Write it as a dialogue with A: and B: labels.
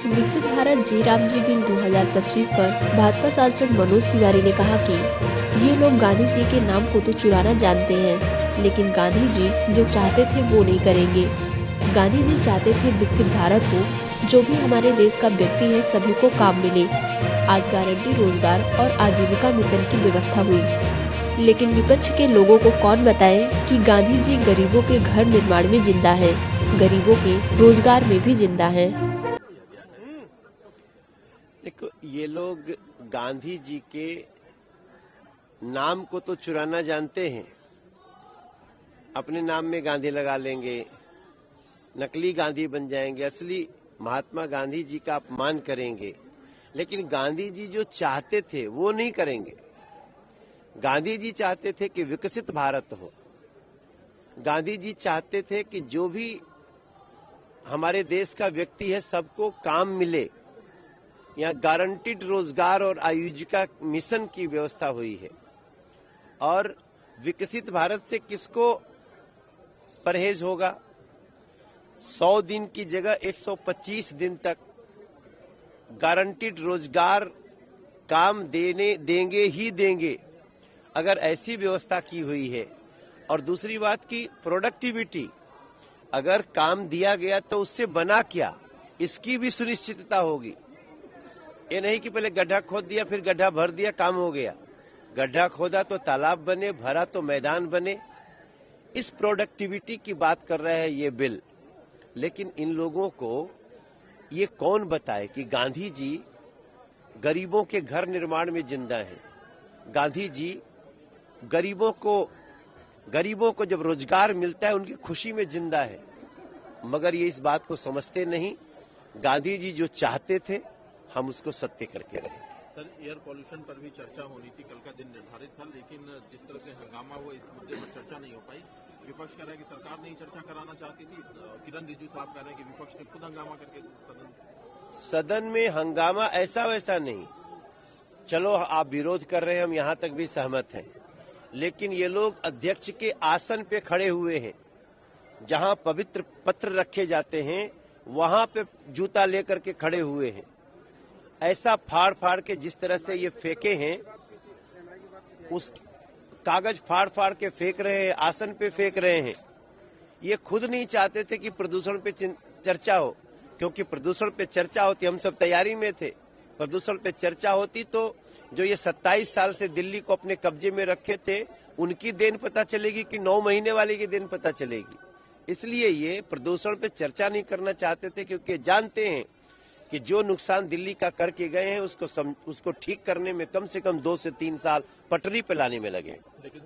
A: विकसित भारत जी राम जी बिल 2025 पर भाजपा सांसद मनोज तिवारी ने कहा कि ये लोग गांधी जी के नाम को तो चुराना जानते हैं, लेकिन गांधी जी जो चाहते थे वो नहीं करेंगे। गांधी जी चाहते थे विकसित भारत हो, जो भी हमारे देश का व्यक्ति है सभी को काम मिले। आज गारंटी रोजगार और आजीविका मिशन की व्यवस्था हुई, लेकिन विपक्ष के लोगों को कौन बताए कि गांधी जी गरीबों के घर निर्माण में जिंदा है, गरीबों के रोजगार में भी जिंदा है।
B: देखो, ये लोग गांधी जी के नाम को तो चुराना जानते हैं। अपने नाम में गांधी लगा लेंगे, नकली गांधी बन जाएंगे, असली महात्मा गांधी जी का अपमान करेंगे। लेकिन गांधी जी जो चाहते थे वो नहीं करेंगे। गांधी जी चाहते थे कि विकसित भारत हो। गांधी जी चाहते थे कि जो भी हमारे देश का व्यक्ति है सबको काम मिले। यहाँ गारंटीड रोजगार और आजीविका मिशन की व्यवस्था हुई है। और विकसित भारत से किसको परहेज होगा? 100 दिन की जगह 125 दिन तक गारंटीड रोजगार काम देंगे ही देंगे, अगर ऐसी व्यवस्था की हुई है। और दूसरी बात की प्रोडक्टिविटी, अगर काम दिया गया तो उससे बना क्या, इसकी भी सुनिश्चितता होगी। ये नहीं कि पहले गड्ढा खोद दिया फिर गड्ढा भर दिया काम हो गया। गड्ढा खोदा तो तालाब बने, भरा तो मैदान बने। इस प्रोडक्टिविटी की बात कर रहा है ये बिल। लेकिन इन लोगों को ये कौन बताए कि गांधी जी गरीबों के घर निर्माण में जिंदा हैं। गांधी जी गरीबों को जब रोजगार मिलता है उनकी खुशी में जिंदा है। मगर ये इस बात को समझते नहीं। गांधी जी जो चाहते थे हम उसको सत्य करके रहे।
C: सर, एयर पॉल्यूशन पर भी चर्चा होनी थी, कल का दिन निर्धारित था, लेकिन जिस तरह से हंगामा हुआ इस मुद्दे पर चर्चा नहीं हो पाई। विपक्ष कह रहा है कि सरकार नहीं चर्चा कराना चाहती थी। किरण रिजिजू साहब कह रहे हैं कि विपक्ष ने खुद हंगामा करके
B: सदन में हंगामा ऐसा वैसा नहीं। चलो, आप विरोध कर रहे हैं, हम यहां तक भी सहमत हैं। लेकिन ये लोग अध्यक्ष के आसन पे खड़े हुए हैं। जहां पवित्र पत्र रखे जाते हैं वहां पे जूता लेकर के खड़े हुए हैं। ऐसा फाड़ फाड़ के जिस तरह से ये फेंके हैं, उस कागज फाड़ फाड़ के फेंक रहे हैं, आसन पे फेंक रहे हैं। ये खुद नहीं चाहते थे कि प्रदूषण पे चर्चा हो, क्योंकि प्रदूषण पे चर्चा होती, हम सब तैयारी में थे। प्रदूषण पे चर्चा होती तो जो ये 27 साल से दिल्ली को अपने कब्जे में रखे थे उनकी देन पता चलेगी कि 9 महीने वाली की देन पता चलेगी। इसलिए ये प्रदूषण पे चर्चा नहीं करना चाहते थे, क्योंकि जानते हैं कि जो नुकसान दिल्ली का करके गए हैं उसको ठीक करने में कम से कम 2 से 3 साल पटरी पे लाने में लगे।
C: लेकिन